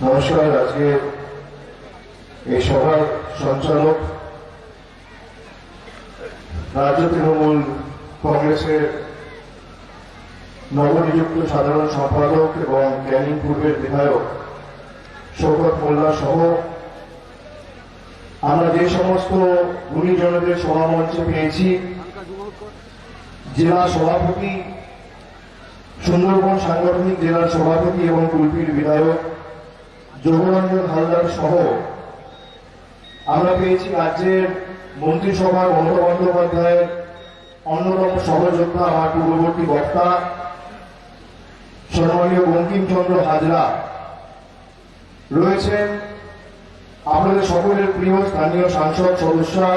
নমস্কার। আজকে এই সভার সঞ্চালক রাজ্য তৃণমূল কংগ্রেসের নবনিযুক্ত সাধারণ সম্পাদক এবং ক্যানিং পূর্বের বিধায়ক শওকত মোল্লা সহ আমরা যে সমস্ত গুণীজনদের সভামঞ্চে পেয়েছি, জেলা সভাপতি, সুন্দরবন সাংগঠনিক জেলার সভাপতি এবং কুলপির বিধায়ক যোগরঞ্জন হালদার সহ আমরা পেয়েছি রাজ্যের মন্ত্রিসভার মমতা বন্দ্যোপাধ্যায়ের অন্যতম সহযোদ্ধা, আমার পূর্ববর্তী বক্তা সম্মানীয় বঙ্কিমচন্দ্র হাজরা রয়েছেন, আপনাদের সকলের প্রিয় স্থানীয় সাংসদ সদস্যা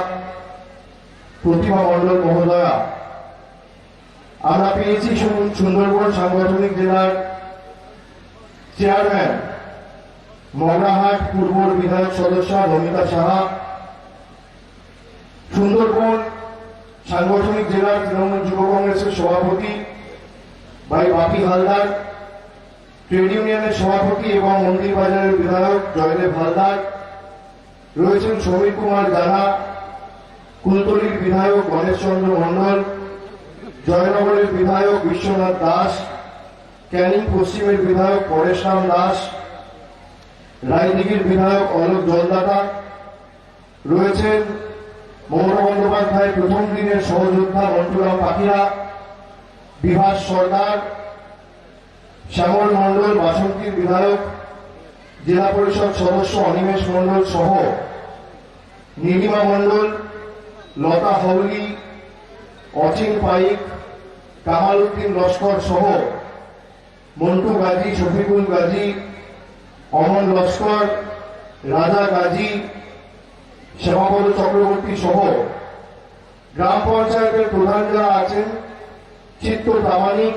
প্রতিমা মণ্ডল মহোদয়া। আমরা পেয়েছি সুন্দরবন সাংগঠনিক জেলার চেয়ারম্যান মগরাহাট পূর্বর বিধায়ক সদস্যা নমিতা সাহা, সুন্দরবন সাংগঠনিক জেলার তৃণমূল যুব কংগ্রেসের সভাপতি ভাই বাপি হালদার, ট্রেড ইউনিয়নের সভাপতি এবং মন্দিরবাজারের বিধায়ক জয়দেব হালদার, রয়েছেন সমীর কুমার জানা, কুলতলির বিধায়ক গণেশ চন্দ্র মণ্ডল, জয়নগরের বিধায়ক বিশ্বনাথ দাস, ক্যানিং পশ্চিমের বিধায়ক পরেশরাম দাস, রায়দিঘির বিধায়ক অলোক জলদাতা, রয়েছেন মমতা বন্দ্যোপাধ্যায়ের প্রথম দিনের সহযোদ্ধা মন্টুরাম পাখিরা, বিভাস সরকার, শ্যামল মণ্ডল বাসন্তীর বিধায়ক, জেলা পরিষদ সদস্য অনিমেষ মণ্ডল সহ নীলিমা মণ্ডল, লতা হাউলি, অচিন পাইক, কামাল উদ্দিন লস্কর সহ মন্টু গাজী, শফিকুল গাজী, অমন লস্কর, রাজা গাজী, শ্যামাপদ চক্রবর্তী সহ গ্রাম পঞ্চায়েতের প্রধান যারা আছেন, চিত্ত প্রামাণিক,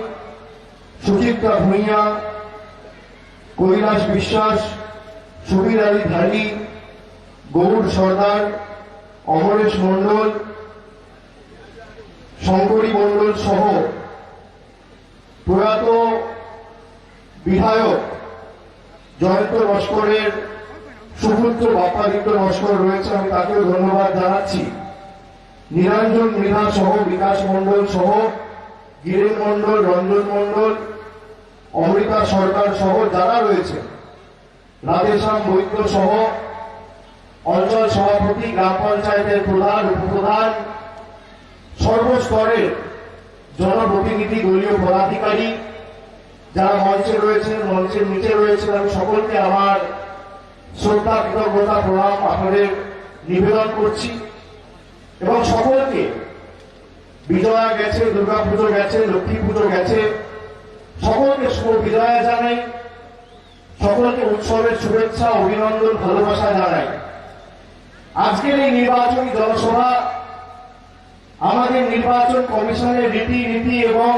সুচিত্রা ভূঁইয়া, কৈলাস বিশ্বাস, সুবীর আলী ধারী, গৌর সর্দার, অমরেশ মণ্ডল, শঙ্করী মণ্ডল সহ প্রয়াত বিধায়ক জয়ন্ত লস্করের সুপুত্র বাপ্পাদিত্য লস্কর রয়েছে, আমি তাকেও ধন্যবাদ জানাচ্ছি। নিরঞ্জন মৃধা সহ বিকাশ মণ্ডল সহ গিরেন মণ্ডল, রঞ্জন মণ্ডল, অমৃতা সরকার সহ যারা রয়েছে, রাধেশ্যাম বৈদ্য সহ অঞ্চল সভাপতি, গ্রাম পঞ্চায়েতের প্রধান, উপপ্রধান, সর্বস্তরের জনপ্রতিনিধি, দলীয় পদাধিকারী যারা মঞ্চে রয়েছেন, মঞ্চের নিচে রয়েছেন, আমি সকলকে আমার শ্রদ্ধা, কৃতজ্ঞতা, প্রণাম আপনাদের নিবেদন করছি এবং সকলকে বিজয়া গেছে, দুর্গাপুজো গেছে, লক্ষ্মী পুজো গেছে, সকলকে শুভ বিজয়া জানাই, সকলকে উৎসবের শুভেচ্ছা, অভিনন্দন, ভালোবাসা জানাই। আজকের এই নির্বাচনী জনসভা আমাদের নির্বাচন কমিশনের রীতি এবং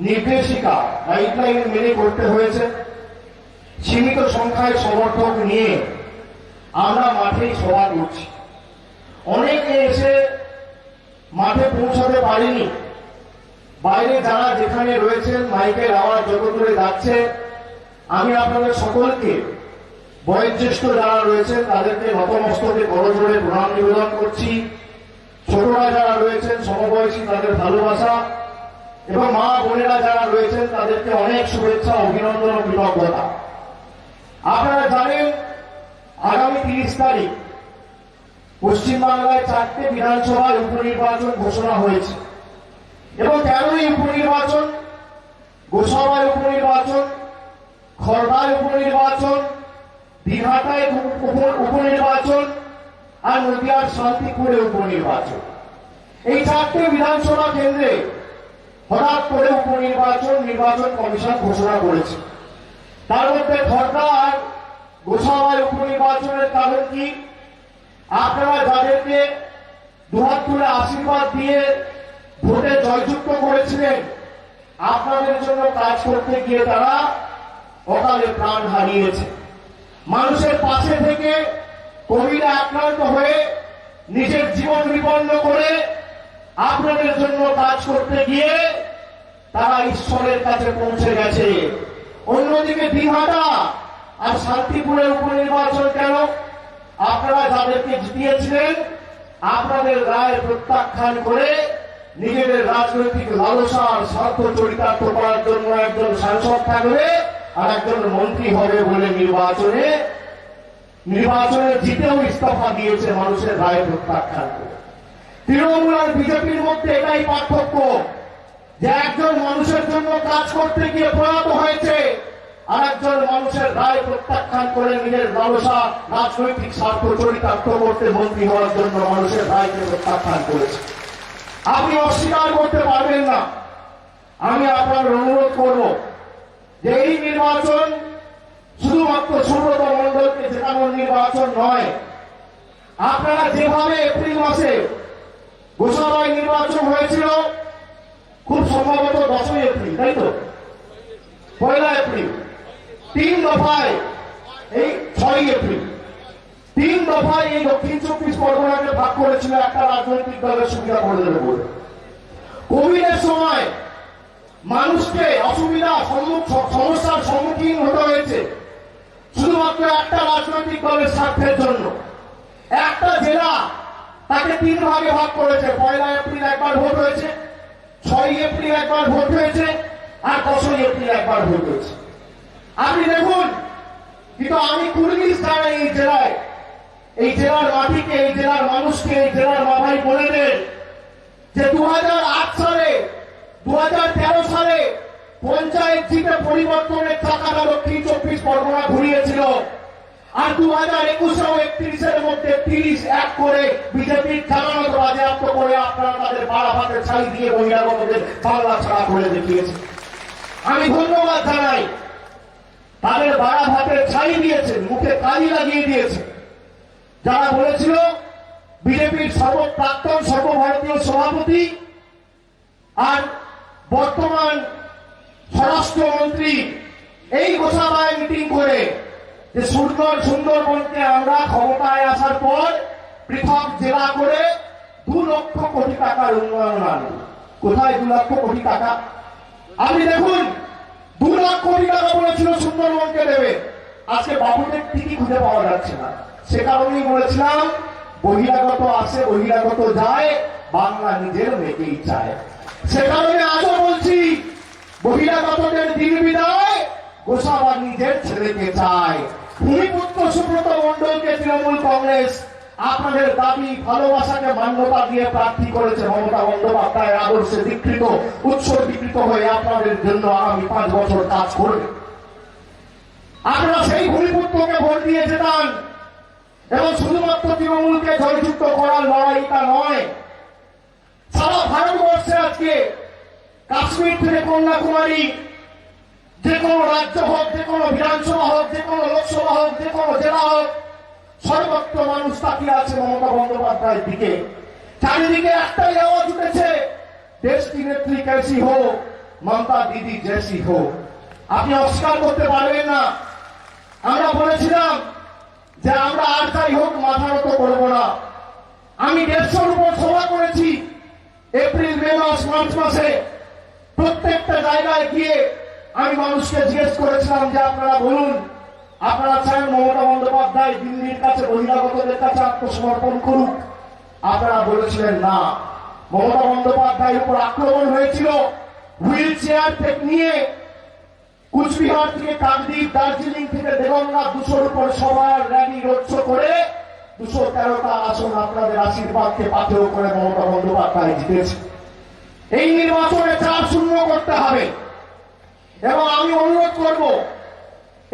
নির্দেশিকা, গাইডলাইন মেনে করতে হয়েছে। সীমিত সংখ্যায় সমর্থক নিয়ে আমরা মাঠেই সভা করছি। অনেকে এসে মাঠে পৌঁছাতে পারেনি, বাইরে যারা যেখানে রয়েছেন মাইকের আওয়াজ যত দূরে যাচ্ছে, আমি আপনাদের সকলকে, বয়োজ্যেষ্ঠ যারা রয়েছেন তাদেরকে নতমস্তকে করজোড়ে প্রণাম নিবেদন করছি। ছোটরা যারা রয়েছেন সমবয়সী, তাদের ভালোবাসা, এবং মা বোনেরা যারা রয়েছেন তাদেরকে অনেক শুভেচ্ছা, অভিনন্দন ও কৃতজ্ঞতা। আপনারা জানেন আগামী 30 তারিখ পশ্চিমবাংলায় 4টে বিধানসভার উপনির্বাচন ঘোষণা হয়েছে এবং 13ই উপনির্বাচন, গোসাবায় উপনির্বাচন, খড়দায় উপনির্বাচন, দিঘাটায় উপনির্বাচন আর নদিয়ার শান্তিপুরে উপনির্বাচন। এই 4টে বিধানসভা কেন্দ্রে হঠাৎ করে নির্বাচন কমিশন ঘোষণা করেছে। তার মধ্যে খড়দা আর গোসাবায় উপনির্বাচনের কারণ কি? আপনারা যাদেরকে দুহাত তুলে আশীর্বাদ দিয়ে ভোটে জয়যুক্ত করেছিলেন, আপনাদের জন্য কাজ করতে গিয়ে তারা অকালে প্রাণ হারিয়েছে। মানুষের পাশে থেকে কোভিডে আক্রান্ত হয়ে নিজের জীবন বিপন্ন করে আপনাদের জন্য কাজ করতে গিয়ে তারা ঈশ্বরের কাছে পৌঁছে গেছে। অন্যদিকে দিঘাটা আর শান্তিপুরের উপনির্বাচন কেন? আপনারা যাদেরকে জিতিয়েছিলেন আপনাদের রায় প্রত্যাখ্যান করে নিজেদের রাজনৈতিক লালসা আর স্বার্থ চরিতার্থ করার জন্য একজন সাংসদ থাকবে আর একজন মন্ত্রী হবে বলে নির্বাচনে জিতেও ইস্তফা দিয়েছে মানুষের রায় প্রত্যাখ্যান করে। তৃণমূল আর বিজেপির মধ্যে এটাই পার্থক্য যে একজন মানুষের জন্য কাজ করতে গিয়ে প্রয়াত হয়েছে আর একজন মানুষের রায় প্রত্যাখ্যান করে নিজের লালসা রাজনৈতিক স্বার্থ চরিতার্থ করতে মন্ত্রী হওয়ার জন্য মানুষের রায়কে প্রত্যাখ্যান করেছে। আপনি অস্বীকার করতে পারবেন না। আমি আপনার অনুরোধ করব যে এই নির্বাচন শুধুমাত্র সুব্রত মণ্ডলকে জেতানোর নির্বাচন নয়। আপনারা যেভাবে এপ্রিল মাসে গোসাবাই নির্বাচন হয়েছিল, খুব সম্ভবত 10ই এপ্রিল, তাই তো 1 এপ্রিল, 3 দফায় এই 6ই এপ্রিল 3 দফায় এই দক্ষিণ 24 পরগনাকে ভাগ করেছিল একটা রাজনৈতিক দলের সুবিধা করে দেবে বলে। কোভিডের সময় মানুষকে সমস্যার সম্মুখীন হতে হয়েছে শুধুমাত্র একটা রাজনৈতিক দলের স্বার্থের জন্য। একটা জেলা তাকে 3 ভাগে ভাগ করেছে। 1 এপ্রিল একবার ভোট হয়েছে, 6ই এপ্রিল একবার ভোট হয়েছে, আর 10ই এপ্রিল একবার ভোট হয়েছে। আপনি দেখুন, কিন্তু আমি কুর্গিস দ্বারা এই জেলার মাটিকে, এই জেলার মানুষকে, এই জেলার মাথায় বলে দেন যে 2008 সালে 2013 সালে পঞ্চায়েত জিতে পরিবর্তনের টাকাটা দক্ষিণ 24 পরগনা ঘুরিয়েছিল। আর 2021 31-এর মধ্যে 30-1 করে বিজেপির জামানত বাজেয়াপ্ত করে আপনারা তাদের বাড়া ভাতের ছাই দিয়ে বহিরাগতদের বাংলা ছাড়া করে দেখিয়েছে। আমি ধন্যবাদ জানাই, তাদের বাড়া ভাতের ছাই দিয়েছেন, মুখে কালি লাগিয়ে দিয়েছে। যারা বলেছিল বিজেপির প্রাক্তন সর্বভারতীয় সভাপতি আর বর্তমান স্বরাষ্ট্রমন্ত্রী এই গোসাবায় মিটিং করে যে সুন্দরবনকে আমরা ক্ষমতায় আসার পর পৃথক জেলা করে 2 লক্ষ কোটি টাকার উন্নয়ন আনব। কোথায় 2 লক্ষ কোটি টাকা? আপনি দেখুন, 2 লাখ কোটি টাকা বলেছিল সুন্দরবনকে দেবে, আজকে বাবুদের টিকি খুঁজে পাওয়া যাচ্ছে না। সে কারণেই বলেছিলাম বহিরাগত আসে বহিরাগত যায়, বাংলা নিজের মেয়েকেই চায়। সে কারণে আজও বলছি বহিরাগতদের দিন বিদায়, গোসাবা নিজের ছেলেকে চায়। ভূমিপুত্র সুব্রত মণ্ডলকে তৃণমূল কংগ্রেস আপনাদের দাবি ভালোবাসাকে মান্যতা দিয়ে প্রার্থী করেছে। মমতা বন্দ্যোপাধ্যায়ের আদর্শে দীক্ষিত উৎসর্গীকৃত হয়ে আপনাদের জন্য আগামী 5 বছর কাজ করবে। আপনারা সেই ভূমিপুত্রকে ভোট দিয়ে যেতান এবং শুধুমাত্র তৃণমূলকে জয়যুক্ত করার লড়াইটা নয়, সারা ভারতবর্ষে আজকে কাশ্মীর থেকে কন্যাকুমারী, যে কোনো রাজ্য হোক, যে কোনো বিধানসভা হোক, যে কোনো লোকসভা হোক, যে কোনো জেলা হোক, সর্বত্র মানুষ তাকিয়ে আছে মমতা বন্দ্যোপাধ্যায়ের দিকে। চারিদিকে একটাই আওয়াজ উঠেছে, দেশ কি নেত্রী कैसी हो, মমতা দিদি जैसी हो। আপনি অস্বীকার করতে পারবেন না। আমরা বলেছিলাম যে আমরা আর যাই হোক মাথা নত করব না। আমি 150-র উপর সভা করেছি এপ্রিল, মে মাস, মার্চ মাসে। প্রত্যেকটা জায়গায় গিয়ে আমি মানুষকে জিজ্ঞেস করেছিলাম যে আপনারা বলুন, আপনারা চান মমতা বন্দ্যোপাধ্যায় দিল্লির কাছে বহিরাগতদের কাছে আত্মসমর্পণ করুক? আপনারা বলেছিলেন না। মমতা বন্দ্যোপাধ্যায়ের উপর আক্রমণ হয়েছিল হুইল চেয়ার নিয়ে কুচবিহার থেকে কাকদ্বীপ, দার্জিলিং থেকে দেগঙ্গা 200-র উপর সবার র্যালি রোড শো করে 213টা আসন আপনাদের আশীর্বাদকে পাথেয় করে মমতা বন্দ্যোপাধ্যায় জিতেছে। এই নির্বাচনে 4-0 করতে হবে। এবং আমি অনুরোধ করব,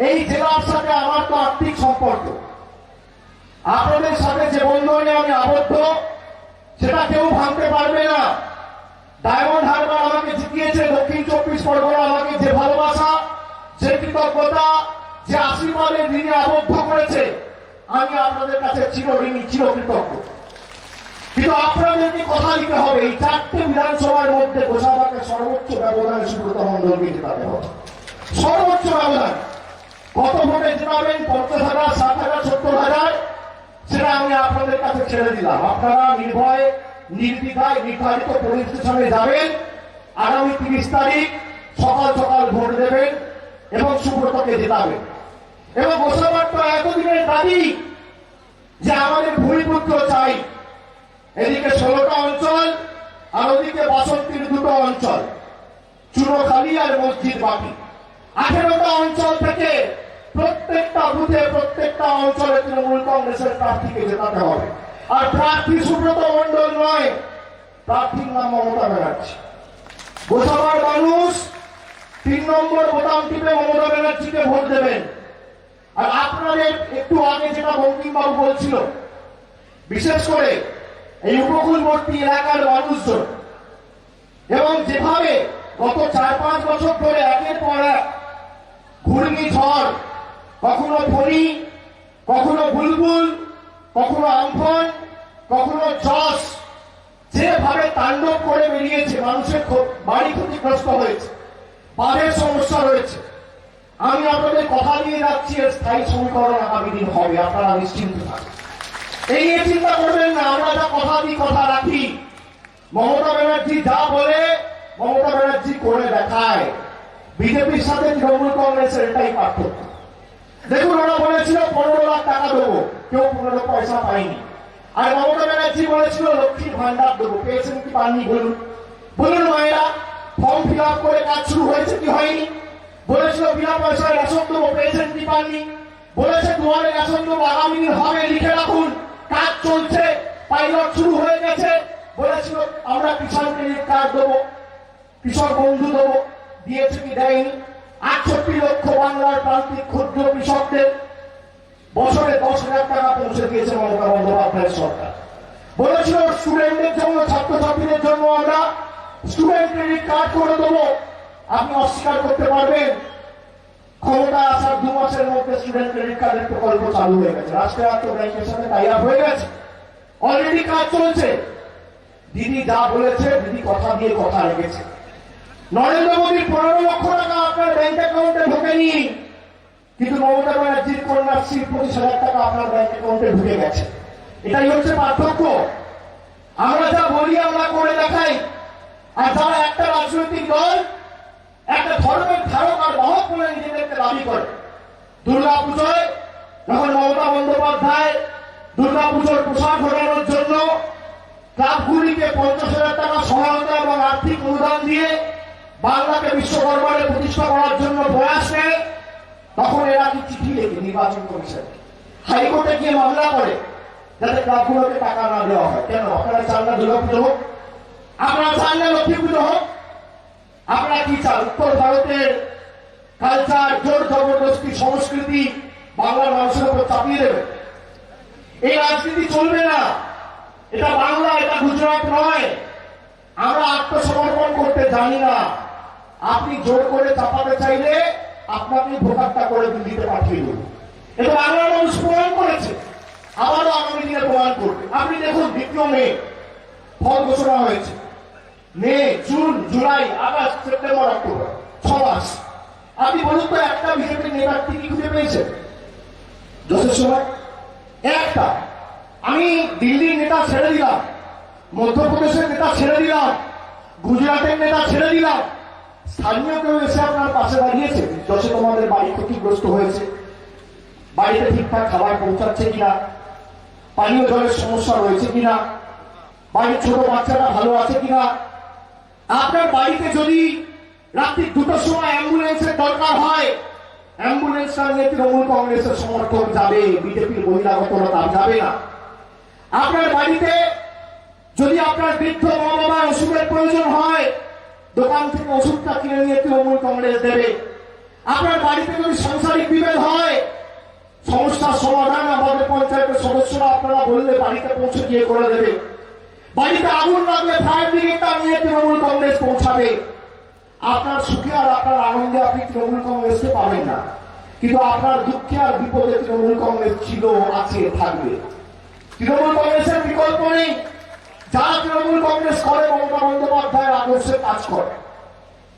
এই জেলার সাথে আমার তো আর্থিক সম্পর্ক, আপনাদের সাথে যে বন্ধনে আমি আবদ্ধ সেটা কেউ ভাঙতে পারবে না। ডায়মন্ড হারবার আমাকে জিতিয়েছে, দক্ষিণ 24 পরগনা আমাকে যে ভালোবাসা, যে কৃতজ্ঞতা, যে আশীর্বাদের ঋণে আবদ্ধ করেছে, আমি আপনাদের কাছে চিরঋণী, চিরকৃতজ্ঞ। কিন্তু আপনাদেরকে কথা দিতে হবে, এই 4টে বিধানসভার মধ্যে গোসাবাকে সর্বোচ্চ ব্যবধানে সুব্রত মণ্ডলকে জেতাতে হবে। সর্বোচ্চ ব্যবধান। কত ভোটে জেতাবেন, 50,000, 60,000, 70,000, সেটা আমি আপনাদের কাছে ছেড়ে দিলাম। আপনারা নির্ভয় নির্দ্বিধায় নির্ধারিত পরিস্থিতি যাবেন, আগামী 30 তারিখ সকাল সকাল ভোট দেবেন এবং সুব্রতকে জেতাবেন। এবং গোসাবার তো এতদিনের দাবি যে আমাদের ভূমিপুত্র চাই। এদিকে 16টা অঞ্চল আর ওদিকে বাসন্তীর 2টো অঞ্চল, চুনোখালি আর মসজিদ বাকি। 18টা অঞ্চল থেকে প্রত্যেকটা বুথে প্রত্যেকটা অঞ্চলে তৃণমূল কংগ্রেসের প্রার্থীকে জেতাতে হবে। আর প্রার্থী সুব্রত মণ্ডল নয়, প্রার্থীর নাম মমতা ব্যানার্জি। গোসাবার মানুষ 3 নম্বর বোতাম টিপে মমতা ব্যানার্জিকে ভোট দেবেন। আর আপনাদের একটু আগে যেটা বঙ্কিমবাবু বলছিল, বিশেষ করে এই উপকূলবর্তী এলাকার মানুষজন, এবং যেভাবে গত 4-5 বছর ধরে একের পর এক ঘূর্ণিঝড়, কখনো ফণী, কখনো বুলবুল, কখনো আমফান, কখনো যশ, যেভাবে তাণ্ডব করে বেরিয়েছে, মানুষের বাড়ি ক্ষতিগ্রস্ত হয়েছে, বাঁধের সমস্যা রয়েছে। আমি আপনাদের কথা দিয়ে যাচ্ছি, এর স্থায়ী সমীকরণ আগামী দিন হবে, আপনারা নিশ্চিন্ত থাকুন। এই নিয়ে চিন্তা করবেন না। আমরা যা কথা দিই কথা রাখি। মমতা ব্যানার্জি যা বলে মমতা ব্যানার্জি করে দেখায়। বিজেপির সাথে তৃণমূল কংগ্রেসের এটাই পার্থক্য। দেখুন, ওরা বলেছিল 15 লাখ টাকা দেবো, কেউ 15 পয়সা পায়নি। আর মমতা ব্যানার্জি বলেছিল লক্ষ্মীর ভান্ডার দেবো, পেয়েছেন কি পাননি বলুন? বলুন মায়েরা, ফর্ম ফিল আপ করে কাজ শুরু হয়েছে কি হয়নি? বলেছিল বিনা পয়সায় রেশন দেবো, পেয়েছেন কি পাননি? বলেছে দুয়ারে রেশন দেবো, আগামী দিন হবে, লিখে রাখুন, কাজ চলছে, পাইলট শুরু হয়ে গেছে। বলেছিল আমরা কিষাণ ক্রেডিট কার্ড দেবো, কৃষক বন্ধু দেবো, দিয়েছে কি দেয়নি? 68 লক্ষ বাংলার প্রান্তিক ক্ষুদ্র কৃষকদের বছরে 10,000 টাকা পৌঁছে দিয়েছে মমতা বন্দ্যোপাধ্যায়ের সরকার। বলেছিল স্টুডেন্টদের জন্য, ছাত্রছাত্রীদের জন্য আমরা স্টুডেন্ট ক্রেডিট কার্ড করে দেবো। আপনি অস্বীকার করতে পারবেন? ক্ষমতা আসার 2 মাসের মধ্যে স্টুডেন্ট ক্রেডিট কার্ডের প্রকল্প চালু হয়ে গেছে, রাষ্ট্রায়ত্ত ব্যাংকের সাথে টাই আপ হয়ে গেছে, অলরেডি কাজ চলছে। দিদি যা বলেছে, দিদি কথা দিয়ে কথা রেখেছে। নরেন্দ্র মোদীর 15 লক্ষ টাকা আপনার ব্যাংক অ্যাকাউন্টে ঢোকেনি, কিন্তু মমতা ব্যানার্জির কন্যাশ্রীর 25,000 টাকা আপনার ব্যাংক অ্যাকাউন্টে ঢুকে গেছে। এটাই হচ্ছে পার্থক্য। আমরা যা বলি আমরা করে দেখাই। আর যারা একটা রাজনৈতিক দল, একটা ধর্মের ধারক আর বাহক বলে নিজেদেরকে দাবি করে, দুর্গা পুজোয় যখন মমতা বন্দ্যোপাধ্যায় দুর্গাপুজোর পোশাক ঘটানোর জন্য ক্লাবগুলিকে 50,000 টাকা সহায়তা এবং আর্থিক অনুদান দিয়ে বাংলাকে বিশ্ব দরবারে প্রতিষ্ঠা করার জন্য প্রয়াস নেয়, তখন এরা কি চিঠি লেখে নির্বাচন কমিশন, হাইকোর্টে গিয়ে মামলা করে যাতে ক্লাবগুলোকে টাকা না দেওয়া হয়। কেন? আপনারা চান না দুর্গাপুজো হোক? আপনারা চান না লক্ষ্মী পুজো হোক? আপনারা কি চান? উত্তর ভারতের কালচার, জোর জবরদস্তি সংস্কৃতি বাংলার মানুষের উপর চাপিয়ে দেবে? এই রাজনীতি চলবে না। এটা বাংলা, এটা গুজরাট নয়। আমরা আত্মসমর্পণ করতে জানি না। আপনি জোর করে চাপাতে চাইলে আপনাকে ভোটারটা করে দিল্লিতে পাঠিয়ে দেব। এটা বাংলার মানুষ প্রমাণ করেছে, আবারও আগামী দিনে প্রমাণ করবে। আপনি দেখুন, 2 মে ফল ঘোষণা হয়েছে। May, June, July, August, September, October, 6 মাস। আপনি বলুন তো, একটা বিজেপির নেতার কি খুঁজে পেয়েছেন যথেষ্ট সময়? একটা। আমি দিল্লির নেতা ছেড়ে দিলাম, মধ্যপ্রদেশের নেতা ছেড়ে দিলাম, গুজরাটের নেতা ছেড়ে দিলাম, স্থানীয় কেউ এসে আপনার পাশে দাঁড়িয়েছে? যশে তোমাদের বাড়ি ক্ষতিগ্রস্ত হয়েছে, বাড়িতে ঠিকঠাক খাবার পৌঁছাচ্ছে কিনা, পানীয় জলের সমস্যা রয়েছে কিনা, বাড়ির ছোট বাচ্চারা ভালো আছে কিনা? আপনার বাড়িতে যদি রাত্রি 2টোর সময় অ্যাম্বুলেন্সের দরকার হয়, অ্যাম্বুলেন্সটা নিয়ে তৃণমূল কংগ্রেসের সমর্থক যাবে, বিজেপির বহিরাগতরা যাবে না। আপনার বাড়িতে যদি আপনার বৃদ্ধ মা বাবার ওষুধের প্রয়োজন হয়, দোকান থেকে ওষুধটা কিনে নিয়ে তৃণমূল কংগ্রেস দেবে। আপনার বাড়িতে যদি সাংসারিক বিভেদ হয়, সমস্যার সমাধান আমাদের পঞ্চায়েতের সদস্যরা আপনারা বললে বাড়িতে পৌঁছে গিয়ে করে দেবে। বাড়িতে আগুন লাগলে ফায়ার ব্রিগেডটা নিয়ে তৃণমূল কংগ্রেস পৌঁছাবে। আপনার সুখে আর আপনার আনন্দে আপনি তৃণমূল কংগ্রেসকে পাবেন না, কিন্তু আপনার দুঃখে আর বিপদে তৃণমূল কংগ্রেস ছিল, আছে, থাকবে। তৃণমূল কংগ্রেসের বিকল্প নেই। যারা তৃণমূল কংগ্রেস করে মমতা বন্দ্যোপাধ্যায়ের আদর্শে কাজ করে,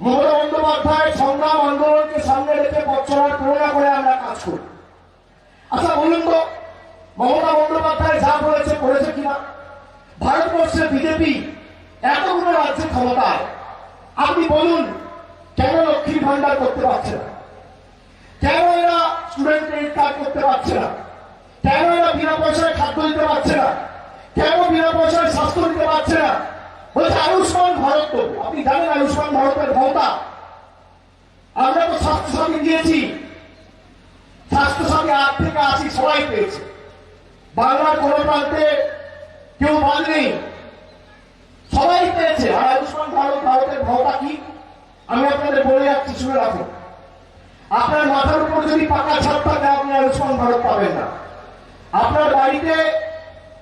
মমতা বন্দ্যোপাধ্যায়ের সংগ্রাম আন্দোলনকে সামনে রেখে পথ চলার প্রেরণা করে আমরা কাজ করি। আচ্ছা বলুন তো, মমতা বন্দ্যোপাধ্যায় যা করেছে কিনা? ভারতবর্ষের বিজেপি এতগুলো রাজ্যের ক্ষমতায়, আপনি বলুন কেন লক্ষ্মীর ভান্ডার করতে পারছে না? কেন এরা স্টুডেন্ট ক্রেডিট কার্ড করতে পারছে না? কেন এরা বিনা পয়সায় খাদ্য দিতে পারছে না? কেন বিনা পয়সায় স্বাস্থ্য দিতে পারছে না? বলছে আয়ুষ্মান ভারত। তো আপনি জানেন আয়ুষ্মান ভারতের ক্ষমতা? আমরা তো স্বাস্থ্যসাথী দিয়েছি, স্বাস্থ্যসাথী 8 থেকে 80 সবাই পেয়েছে। বাংলার কোন প্রান্তে কেউ বাদ নেই, সবাই পেয়েছে। আর আয়ুষ্মান ভারতের ক্ষমতা কি আমি আপনাদের বলে যাচ্ছি, শুনে রাখুন। আপনার মাথার উপর যদি পাকা ছাদ থাকে আপনি আয়ুষ্মান ভারত পাবেন না। আপনার বাড়িতে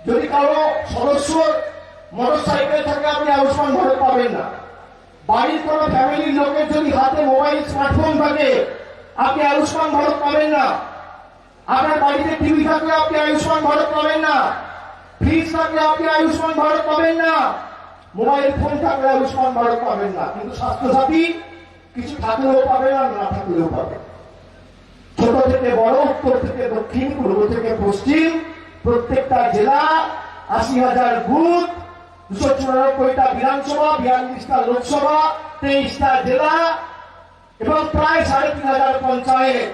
যদি কারো সদস্যর মোটর সাইকেল থাকে আপনি আয়ুষ্মান ভারত পাবেন না। বাড়ির কোন ফ্যামিলির লোকের যদি হাতে মোবাইল স্মার্টফোন থাকে আপনি আয়ুষ্মান ভারত পাবেন না। আপনার বাড়িতে টিভি থাকলে আপনি আয়ুষ্মান ভারত পাবেন না। ফ্রিজ থাকলে আপনি আয়ুষ্মান ভারত পাবেন না। মোবাইল ফোন থাকলে আয়ুষ্মান ভারত পাবেন না। কিন্তু স্বাস্থ্যসাথী কিছু থাকলেও পাবেন আর না থাকলেও পাবেন। ছোট থেকে বড়, উত্তর থেকে দক্ষিণ, পূর্ব থেকে পশ্চিম, প্রত্যেকটা জেলা, 80,000 বুথ, 294টা বিধানসভা, 42টা লোকসভা, 23টা জেলা এবং প্রায় 3,500 পঞ্চায়েত।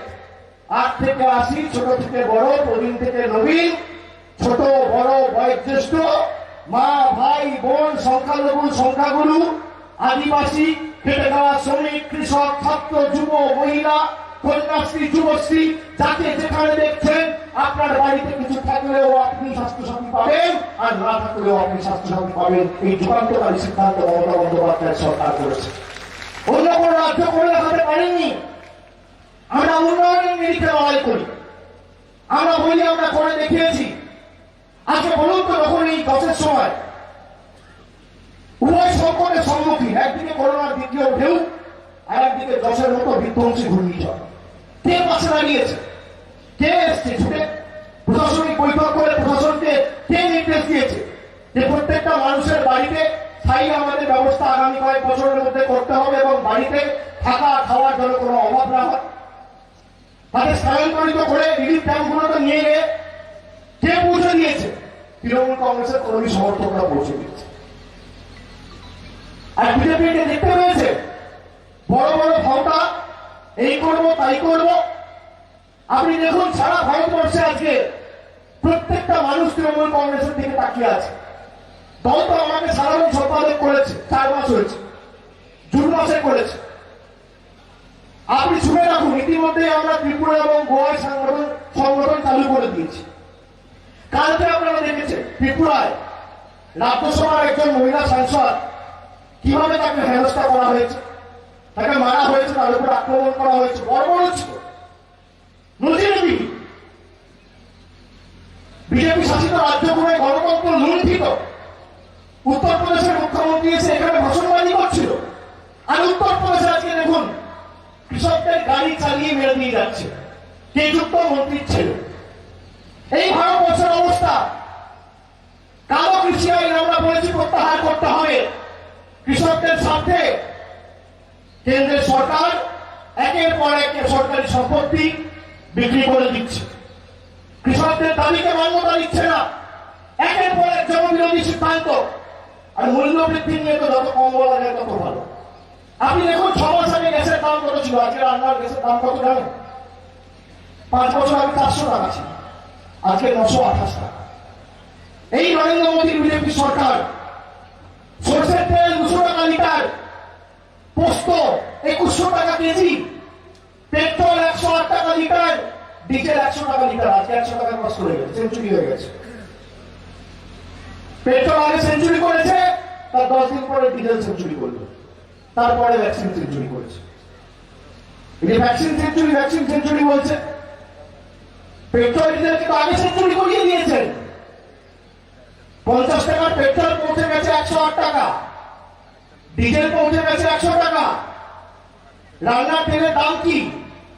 8 থেকে 80, ছোট থেকে বড়, প্রবীণ থেকে নবীন, ছোট বড় বয়োজ্যেষ্ঠ, মা ভাই বোন, সংখ্যালঘু সংখ্যাগুরু, আদিবাসী, খেটে খাওয়া শ্রমিক, কৃষক, ছাত্র, যুব, মহিলা, কন্যাশ্রী, যুবশ্রী, যাকে যেখানে দেখছেন আপনার বাড়িতে কিছু থাকলেও আপনি স্বাস্থ্যসাথী পাবেন আর না থাকলেও আপনি স্বাস্থ্যসাথী পাবেন। এই যুগান্তকারী সিদ্ধান্ত মমতা বন্দ্যোপাধ্যায়ের সরকার করেছে। অন্য কোন রাজ্য করে দেখাতে পারেননি। আমরা উন্নয়নের নিরিখে লড়াই করি, আমরা বলি আমরা করে দেখিয়েছি। আজকে বলুন তো, যখন এই দশের সময় উভয় সংকটের সম্মুখীন, একদিকে করোনার দ্বিতীয় ঢেউ আর একদিকে দশের মতো বিধ্বংসী ঘূর্ণিঝড়, কে পাশে দাঁড়িয়েছে? কে এসছে ছুটে? প্রশাসনিক বৈঠক করে প্রশাসনকে কে নির্দেশ দিয়েছে যে প্রত্যেকটা মানুষের বাড়িতে স্থায়ী আমাদের ব্যবস্থা আগামী কয়েক বছরের মধ্যে করতে হবে এবং বাড়িতে থাকা খাওয়ার জন্য কোনো অভাব না হয়? তাদের স্থানান্তরিত করে রিলিফ ক্যাম্পগুলোতে নিয়ে গিয়ে কে পৌঁছে দিয়েছে? তৃণমূল কংগ্রেসের কর্মী সমর্থকরা পৌঁছে দিয়েছে। আর বিজেপি দেখতে পেয়েছে বড় বড় ক্ষমতা, এই করব তাই করব। আপনি দেখুন সারা ভারতবর্ষে আজকে প্রত্যেকটা মানুষ তৃণমূল কংগ্রেসের দিকে তাকিয়ে আছে। দল তো আমাকে সাধারণ সম্পাদক করেছে, 4 মাস হয়েছে, জুন মাসে করেছে। আপনি শুনে রাখুন, ইতিমধ্যে আমরা ত্রিপুরা এবং গোয়ায় সংগঠন চালু করে দিয়েছি। কালকে আপনারা দেখেছেন ত্রিপুরায় রাজ্যসভার একজন মহিলা সাংসদ কিভাবে তাকে হেনস্থা করা হয়েছে, তাকে মারা হয়েছে, তার উপর আক্রমণ করা হয়েছে। বর্বর ছিল, নজিরবিহীন। বিজেপি শাসিত রাজ্যগুলোয় গণতন্ত্র লুণ্ঠিত। উত্তরপ্রদেশের মুখ্যমন্ত্রী এসে এখানে ভাষণবাজি করছিল, আর উত্তরপ্রদেশে আজকে দেখুন কৃষকদের গাড়ি চালিয়ে মেরে দিয়ে যাচ্ছে কে যুক্ত মন্ত্রীর ছেলে। এই ভারতবর্ষের অবস্থা। কালো কৃষি আইন আমরা বলেছি প্রত্যাহার করতে হবে। কৃষকদের স্বার্থে কেন্দ্রের সরকার একের পর এক সরকারি সম্পত্তি বিক্রি করে দিচ্ছে, কৃষকদের দাবিকে মান্যতা দিচ্ছে না, একের পর এক জনবিরোধী সিদ্ধান্ত। আর মূল্য বৃদ্ধি নিয়ে তো যত কম বলা যায় তত ভালো। আপনি দেখুন 6 মাস আগে গ্যাসের দাম কত ছিল, আজকে রান্নার গ্যাসের দাম কত জানেন? 5 বছর আগে 400 টাকা ছিল, আজকে 928 টাকা। এই নরেন্দ্র মোদীর বিজেপি সরকার সরষের তেল 200 টাকা লিটার, পোস্ত 2100 টাকা কেজি, পেট্রোল 108 টাকা লিটার, ডিজেল 100 টাকা লিটার। আজকে 100 টাকা ক্রস করে গেছে, সেঞ্চুরি হয়ে গেছে। পেট্রোল আগে সেঞ্চুরি করেছে, তার 10 দিন পরে ডিজেল সেঞ্চুরি করলো, তারপরে ভ্যাকসিন সেঞ্চুরি করেছে। ভ্যাকসিন সেঞ্চুরি বলছে। পেট্রোল ডিজেল কিন্তু আগে সেঞ্চুরি করিয়ে দিয়েছেন। 50 টাকার পেট্রোল পৌঁছে গেছে 108 টাকা, ডিজেল পৌঁছে গেছে 100 টাকা। রান্নার তেলের দাম কি,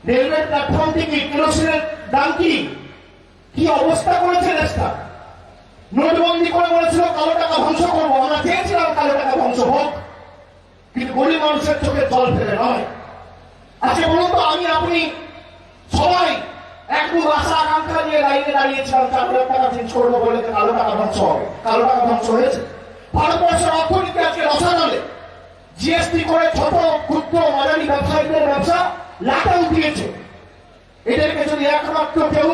রেলওয়ে প্ল্যাটফর্ম থেকে কেরোসিনের দাম কি, কি অবস্থা করেছে দেশটা। নোটবন্দি করে বলেছিল কালো টাকা ধ্বংস করবো, আমরা চেয়েছিলাম কালো টাকা ধ্বংস হোক, কিন্তু গরিব মানুষের চোখে জল ফেলে নয়। আজকে বলুন তো, আমি আপনি সবাই একটু আশা আকাঙ্ক্ষা নিয়ে লাইনে দাঁড়িয়েছিলাম 4,000 টাকা চেঞ্জ করবো বলে কালো টাকা ধ্বংস হবে। কালো টাকা ধ্বংস হয়েছে। ভারতবর্ষের অর্থনীতি আজকে রসাতলে। জিএসটি করে ছোট ক্ষুদ্র মাঝারি ব্যবসায়ীদের ব্যবসা লাটে উঠিয়েছে। এদেরকে যদি একমাত্র কেউ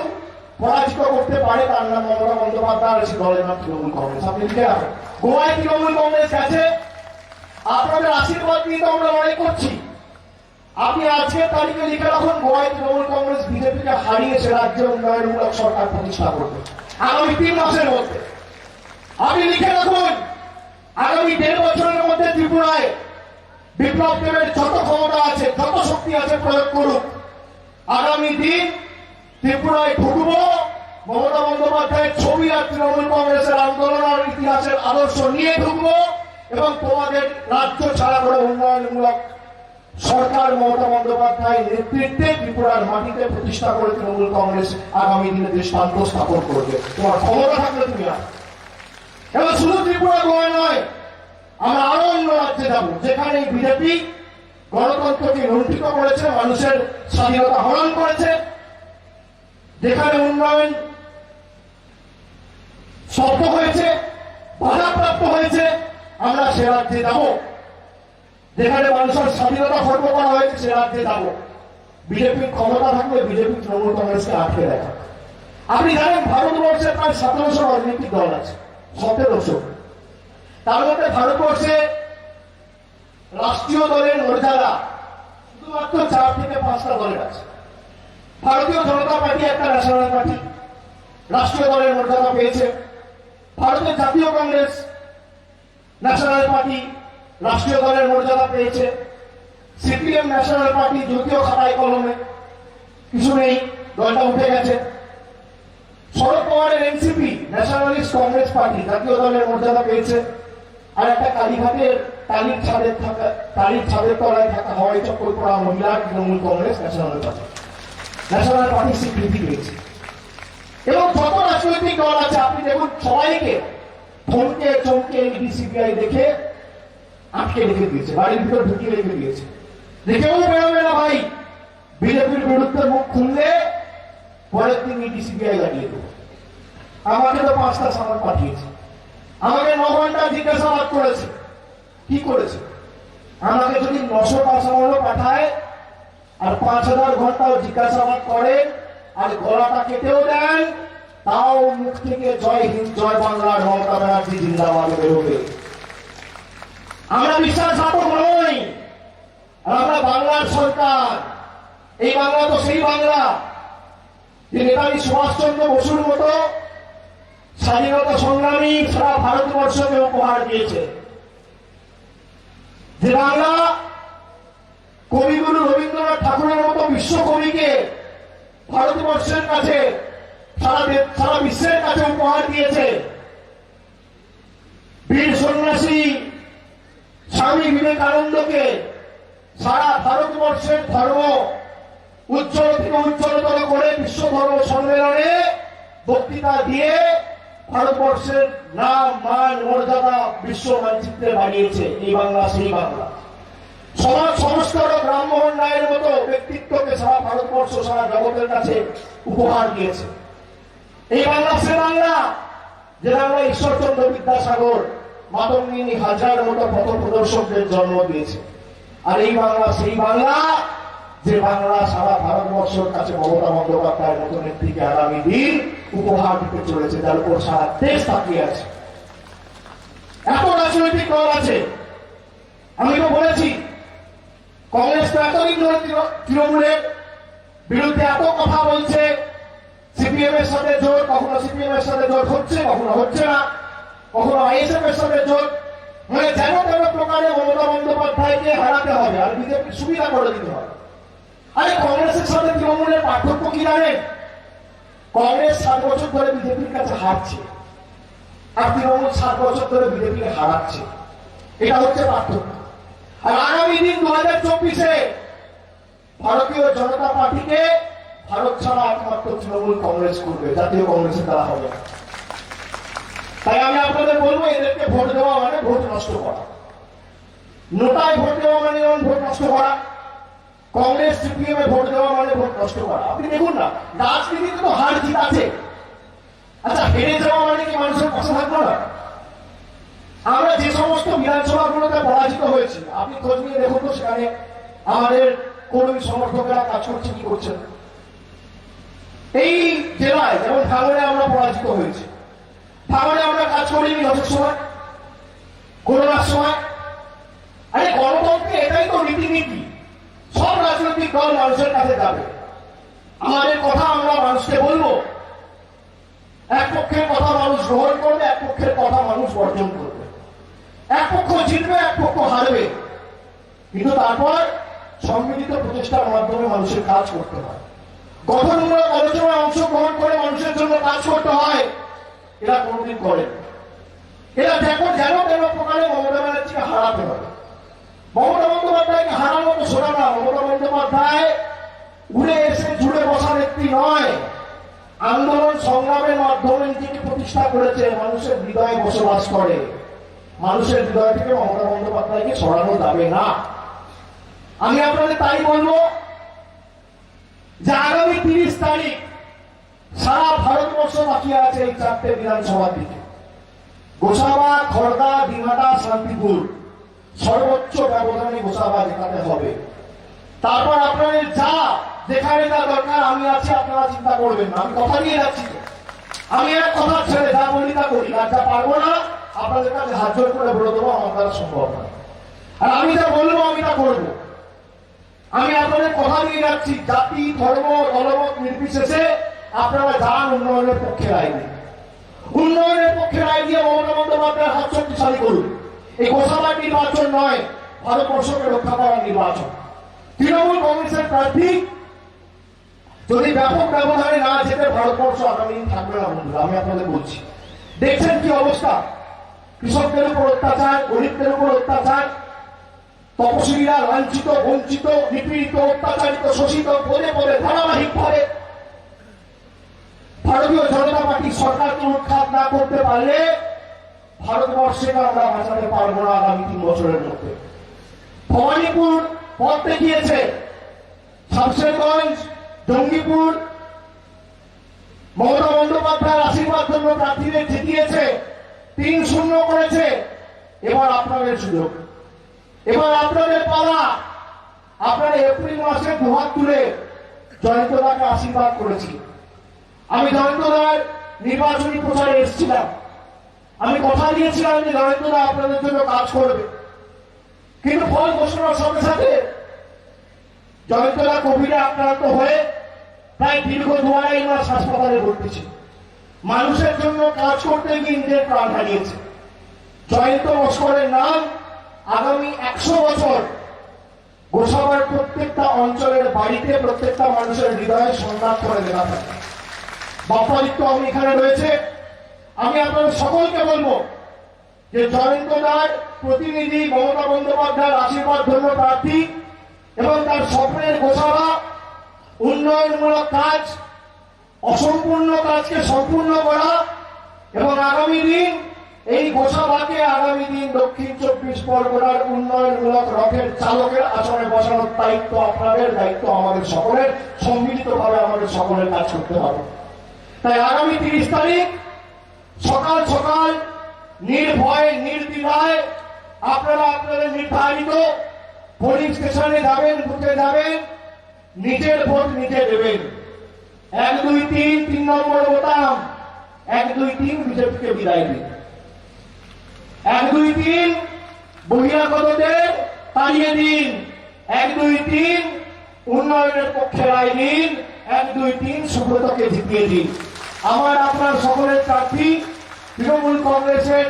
পরাজিত করতে পারে, তার নাম মমতা বন্দ্যোপাধ্যায়, সে দলের নাম তৃণমূল কংগ্রেস। আপনি লিখে রাখেন, গোয়ায় তৃণমূল কংগ্রেস গেছে, আপনাদের আশীর্বাদ নিয়ে তো আমরা লড়াই করছি। আপনি আজকের তারিখে লিখে রাখুন, গোয়ায় তৃণমূল কংগ্রেস বিজেপিকে হারিয়েছে রাজ্যে উন্নয়নমূলক সরকার প্রতিষ্ঠা করবে আগামী 3 মাসের মধ্যে। আপনি লিখে রাখুন, আগামী 1.5 বছরের মধ্যে ত্রিপুরায় বিপ্লব দেবের যত ক্ষমতা আছে, যত শক্তি আছে প্রয়োগ করুক। আগামী দিন ত্রিপুরায় ঢুকবো, মমতা বন্দ্যোপাধ্যায়ের ছবি আর তৃণমূল কংগ্রেসের আন্দোলন আর ইতিহাসের আদর্শ নিয়ে ঢুকবো, এবং তোমাদের রাজ্য ছাড়া করে উন্নয়নমূলক সরকার মমতা বন্দ্যোপাধ্যায়ের নেতৃত্বে ত্রিপুরার মাটিতে প্রতিষ্ঠা করে তৃণমূল কংগ্রেস আগামী দিনে দৃষ্টান্ত স্থাপন করবে। তোমার ক্ষমতা থাকলে তুমি আর এবং শুধু ত্রিপুরা গোয়া নয়, আমরা আরো অন্য রাজ্যে যাব, যেখানে বিজেপি গণতন্ত্রকে লুণ্ঠিত করেছে, মানুষের স্বাধীনতা হরণ করেছে, যেখানে উন্নয়ন শব্দ হয়েছে, বাধাপ্রাপ্ত হয়েছে। আমরা সে রাজ্যে যাব, যেখানে মানুষের স্বাধীনতা খর্ব করা হয়েছে, সে রাজ্যে যাব। বিজেপির ক্ষমতা থাকলে বিজেপি তৃণমূল কংগ্রেসকে আটকে রাখে। আপনি জানেন ভারতবর্ষের প্রায় 1700 রাজনৈতিক দল আছে, 1700। তার মধ্যে ভারতবর্ষে রাষ্ট্রীয় দলের মর্যাদা শুধুমাত্র 4 থেকে 5টা দলের আছে। ভারতীয় জনতা পার্টি একটা ন্যাশনাল পার্টি, রাষ্ট্রীয় দলের মর্যাদা পেয়েছে। ভারতের জাতীয় কংগ্রেস ন্যাশনাল পার্টি, রাষ্ট্রীয় দলের মর্যাদা পেয়েছে। সিপিএম ন্যাশনাল পার্টি যদিও খাতায় কলমে কিছু নেই, দলটা উঠে গেছে। শরদ পাওয়ারের এনসিপি ন্যাশনালিস্ট কংগ্রেস পার্টি জাতীয় দলের মর্যাদা পেয়েছে। আর একটা কালীঘাটের টালির ছাদের তলায় থাকা হাওয়াই চক্কর করা মহিলা তৃণমূল কংগ্রেস ন্যাশনাল পার্টি স্বীকৃতি পেয়েছে। এবং যত রাজনৈতিক দল আছে আপনি দেখুন, সবাইকে থমকে চমকে ইডি সিবিআই দেখে আটকে রেখে দিয়েছে, বাড়ির ভিতর ঢুকিয়ে রেখে দিয়েছে। দেখেও বেরোবে না ভাই, বিজেপির বিরুদ্ধে মুখ খুললে পরের দিন ইডি সিবিআই লাগিয়ে দেবো। আমাকে তো 5টা সামান পাঠিয়েছে, আমাকে 9 ঘন্টা জিজ্ঞাসাবাদ করেছে। কি করেছে? আমাকে যদি 900টা সামানও পাঠায় আর 5000 ঘন্টাও জিজ্ঞাসাবাদ করেন আর গলাটা কেটেও দেন, তাও মুখ থেকে জয় হিন্দ জয় বাংলার মমতা ব্যানার্জি জিন্দাবাদ বেরোবে। আমরা বিশ্বাসঘাতক নই, আমরা বাংলার সরকার। এই বাংলা তো সেই বাংলা যে নেতাজি সুভাষচন্দ্র বসুর মতো স্বাধীনতা সংগ্রামী সারা ভারতবর্ষকে উপহার দিয়েছে। যে বাংলা কবিগুরু রবীন্দ্রনাথ ঠাকুরের মতো বিশ্বকবিকে ভারতবর্ষের কাছে, সারা বিশ্বের কাছে উপহার দিয়েছে। বীর সন্ন্যাসী স্বামী বিবেকানন্দকে সারা ভারতবর্ষের ধর্ম উজ্জ্বল থেকে উজ্জ্বলতর করে বিশ্ব ধর্ম সম্মেলনে বক্তৃতা দিয়ে ভারতবর্ষের নাম মান মর্যাদা বিশ্ব মানচিত্রে বাড়িয়েছে। এই বাংলা সেই বাংলা। সমাজ সংস্কার রামমোহন রায়ের মতো ব্যক্তিত্বকে সারা ভারতবর্ষ সারা জগতের কাছে উপহার দিয়েছে। এই বাংলা সে বাংলা যে বাংলা ঈশ্বরচন্দ্র বিদ্যাসাগর, মাতঙ্গিনী হাজরার মতো পথ প্রদর্শকদের জন্ম দিয়েছে। আর এই বাংলা সেই বাংলা যে বাংলা সারা ভারতবর্ষের কাছে মমতা বন্দ্যোপাধ্যায়ের মতো নেত্রীকে আগামী দিন উপহার দিতে চলেছে, যার উপর সারা দেশ তাকিয়ে আছে। এত রাজনৈতিক দল আছে, আমি তো বলেছি কংগ্রেস তো এতদিন ধরে তৃণমূলের বিরুদ্ধে এত কথা বলছে, সিপিএম এর সাথে জোট, কখনো সিপিএম এর সাথে জোট হচ্ছে, কখনো হচ্ছে না, কখনো আইএসএফ এর সাথে জোট, মানে যেন তেন প্রকারে মমতা বন্দ্যোপাধ্যায়কে হারাতে হবে আর বিজেপির সুবিধা করে দিতে হবে। আরে কংগ্রেসের সাথে তৃণমূলের পার্থক্য কি জানেন? কংগ্রেস 7 বছর ধরে বিজেপির কাছে হারছে আর তৃণমূল 7 বছর ধরে বিজেপিকে হারাচ্ছে। এটা হচ্ছে পার্থক্য। আর আগামী দিন 2024-এ ভারতীয় জনতা পার্টিকে ভারত ছাড়া একমাত্র তৃণমূল কংগ্রেস করবে, জাতীয় কংগ্রেসের দ্বারা হবে। তাই আমি আপনাদের বলবো, এদেরকে ভোট দেওয়া মানে ভোট নষ্ট করা। নোটায় ভোট দেওয়া মানে যেমন ভোট নষ্ট করা, কংগ্রেস সিপিএম এ ভোট দেওয়া মানে ভোট নষ্ট করা। আপনি দেখুন না, রাজনীতিতে তো হার জিত আছে। আচ্ছা, হেরে যাওয়া মানে কি মানুষের পাশে থাকবো না? আমরা যে সমস্ত বিধানসভাগুলোতে পরাজিত হয়েছি, আপনি খোঁজ নিয়ে দেখুন তো সেখানে আমাদের কর্মী সমর্থকেরা কাজ করছে কি করছে। এই জেলায় যেমন ভাঙড়ে আমরা পরাজিত হয়েছি, ভাঙড়ে আমরা কাজ করিনি যথেষ্ট সময়, করোনার সময়। আরে গণতন্ত্রে এটাই তো রীতিনীতি, সব রাজনৈতিক দল মানুষের কাছে যাবে, আমাদের কথা আমরা মানুষকে বলবো, এক পক্ষের কথা মানুষ গ্রহণ করবে, এক পক্ষের কথা মানুষ বর্জন করবে, এক পক্ষ জিতবে, এক পক্ষ হারবে, কিন্তু তারপর সম্মিলিত প্রচেষ্টার মাধ্যমে মানুষের কাজ করতে হয়, গঠনমূলক আলোচনায় অংশগ্রহণ করে মানুষের জন্য কাজ করতে হয়। এরা কোনোদিন করে, এরা যেন তেন প্রকারে মমতা ব্যানার্জিকে হারাতে হবে। মমতা বন্দ্যোপাধ্যায়কে হারানো তো শোনা না, মমতা বন্দ্যোপাধ্যায় উড়ে এসে জুড়ে বসা ব্যক্তি নয়, আন্দোলন সংগ্রামের মাধ্যমে নিজেকে প্রতিষ্ঠা করেছে, মানুষের হৃদয়ে বসবাস করে, মানুষের হৃদয় থেকে মমতা বন্দ্যোপাধ্যায়কে সরানো যাবে না। আমি আপনাদের তাই বলবো যে আগামী 30 তারিখ সারা ভারতবর্ষ তাকিয়ে আছে এই 4টে বিধানসভার দিকে, গোসাবা, খড়দা, দিনহাটা, শান্তিপুর, সর্বোচ্চ ব্যবধানে গোসাবা জেতাতে হবে। তারপর আপনাদের যা যেখানে যা দরকার আমি আছি, আপনারা চিন্তা করবেন না, আমি কথা দিয়ে যাচ্ছি, আমি এক কথা ছেড়ে যা বলি তা করি, আর যা পারবো না আপনাদের কাছে হাত জোর করে বলে দেবো আমার দ্বারা সম্ভব না, আর আমি যা বলবো আমি তা করবো। আমি আপনাদের কথা দিয়ে যাচ্ছি, জাতি, ধর্ম, দলমত নির্বিশেষে আপনারা যান উন্নয়নের পক্ষে রায় দিন, উন্নয়নের পক্ষে রায় দিয়ে মমতা বন্দ্যোপাধ্যায়ের হাত শক্তিশালী করুন। এই গোসাবার নির্বাচন নয়, ভারতবর্ষকে রক্ষা করার নির্বাচন। তৃণমূল কংগ্রেসের প্রার্থী যদি ব্যাপক ব্যবধানে না যেতে ভারতবর্ষ আগামী দিন থাকবে না বন্ধুরা, আমি আপনাদের বলছি। দেখছেন কি অবস্থা, কৃষকদের উপর অত্যাচার, গরিবদের উপর অত্যাচার, তপশিলীরা লাঞ্ছিত, বঞ্চিত, নিপীড়িত, অত্যাচারিত, শোষিত, পদে পদে ধারাবাহিকভাবে ভারতীয় জনতা পার্টি সরকারকে উৎখাত না করতে পারলে ভারতবর্ষকে আমরা বাঁচাতে পারবো না আগামী 3 বছরের মধ্যে। ভবানীপুর পথ দেখিয়েছে, শামশেরগঞ্জ, জঙ্গিপুর মমতা বন্দ্যোপাধ্যায়ের আশীর্বাদ জন্য প্রার্থীদের জিতিয়েছে, 3-0 করেছে। এবার আপনাদের সুযোগ, এবার আপনাদের পালা। আপনারা এপ্রিল মাসে দুহাত তুলে জয়ন্তদাকে আশীর্বাদ করেছি। আমি জয়ন্তদার নির্বাচনী প্রচারে এসেছিলাম, আমি কথা দিয়েছিলাম যে জয়ন্তদা আপনাদের জন্য কাজ করবে, কিন্তু ফল ঘোষণার সাথে সাথে জয়ন্তদা কোভিডে আক্রান্ত হয়ে প্রায় দীর্ঘ 2-2.5 মাস হাসপাতালে ভর্তি ছিল, মানুষের জন্য কাজ করতে গিয়ে নিজের প্রাণ হারিয়েছে। জয়ন্ত লস্করের নাম আগামী 100 বছর গোসাবার প্রত্যেকটা অঞ্চলের বাড়িতে, প্রত্যেকটা মানুষের হৃদয়ে সন্ধান করে দেওয়া থাকে। বাপ্পাদিত্য আমি এখানে রয়েছে, আমি আপনাদের সকলকে বলবো যে জয়ন্তদার প্রতিনিধি মমতা বন্দ্যোপাধ্যায়ের আশীর্বাদ ধন্য প্রার্থী এবং তার স্বপ্নের গোসাবা উন্নয়নমূলক কাজ, অসম্পূর্ণ কাজকে সম্পূর্ণ করা এবং আগামী দিন এই গোসাবাকে আগামী দিন দক্ষিণ 24 পরগনার উন্নয়নমূলক রথের চালকের আসনে বসানোর দায়িত্ব আপনাদের, দায়িত্ব আমাদের সকলের, সম্মিলিতভাবে আমাদের সকলের কাজ করতে হবে। তাই আগামী 30 তারিখ সকাল সকাল নির্ভয়ে নির্দ্বিধায় আপনারা আপনাদের নির্ধারিত পোলিং স্টেশনে যাবেন, বুথে যাবেন, নিজের ভোট নিজে দেবেন। 1, 2, 3 নম্বর বোতাম, 1, 2, 3 বিজেপিকে বিদায় দিন, 1, 2, 3 বহিরাগতদের তাড়িয়ে দিন, 1, 2, 3 উন্নয়নের পক্ষে রায় দিন, 1, 2, 3 সুব্রতকে জিতিয়ে দিন। আমার আপনার সকলের প্রার্থী তৃণমূল কংগ্রেসের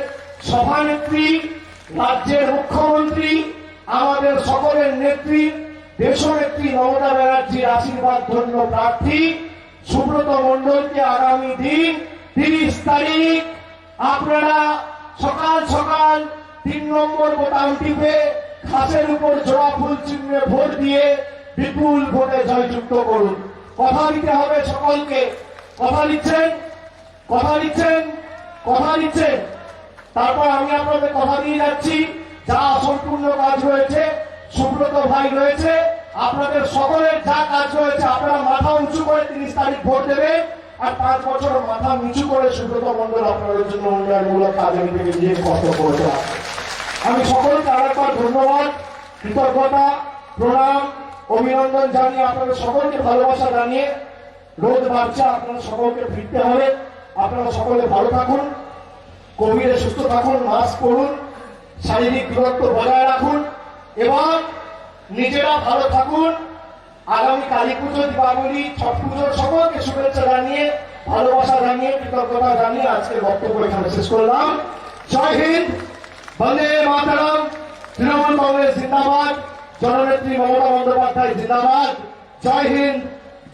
সভানেত্রী, রাজ্যের মুখ্যমন্ত্রী, আমাদের সকলের নেত্রী, দেশনেত্রী মমতা ব্যানার্জির আশীর্বাদ ধন্য প্রার্থী সুব্রত মণ্ডলকে আগামী দিন 30 তারিখ আপনারা সকাল সকাল 3 নম্বর বোতাম টিপে ঘাসের উপর জোড়া ফুল চিহ্নে ভোট দিয়ে বিপুল ভোটে জয়যুক্ত করুন। কথা দিতে হবে সকলকে, কথা দিচ্ছেন, কথা দিচ্ছেন, কথা দিচ্ছেন। তারপর আমি আপনাদের কথা দিয়ে যাচ্ছি, যা সম্পূর্ণ কাজ রয়েছে, সুব্রত ভাই রয়েছে, আপনাদের সকলের যা কাজ রয়েছে আপনারা মাথা উঁচু করে 30 তারিখ ভোট দেবেন, আর 5 বছর মাথা নিচু করে সুব্রত মণ্ডল আপনাদের জন্য উন্নয়নমূলক কাজে নিজে কষ্ট করেছে। আমি সকলকে আরেকবার ধন্যবাদ, কৃতজ্ঞতা, প্রণাম, অভিনন্দন জানিয়ে আপনাদের সকলকে ভালোবাসা জানিয়ে রোদ বাড়ছে, আপনারা সকলকে ফিরতে হবে। আপনারা সকলে ভালো থাকুন, কোভিডে সুস্থ থাকুন, মাস্ক পরুন, শারীরিক দূরত্ব বজায় রাখুন এবং নিজেরা ভালো থাকুন। আগামী কালী পুজো, দীপাবলি, ছট পুজোর সকলকে শুভেচ্ছা জানিয়ে, ভালোবাসা জানিয়ে, কৃতজ্ঞতা জানিয়ে আজকে বক্তব্য এখানে শেষ করলাম। জয় হিন্দ, বন্দে মাতরম, তৃণমূল কংগ্রেস জিন্দাবাদ, জননেত্রী মমতা বন্দ্যোপাধ্যায় জিন্দাবাদ। জয় হিন্দ,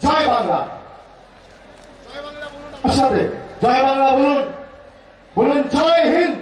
জয় বাংলা। সাথে জয় বাংলা বলুন, বলুন জয় হিন্দ।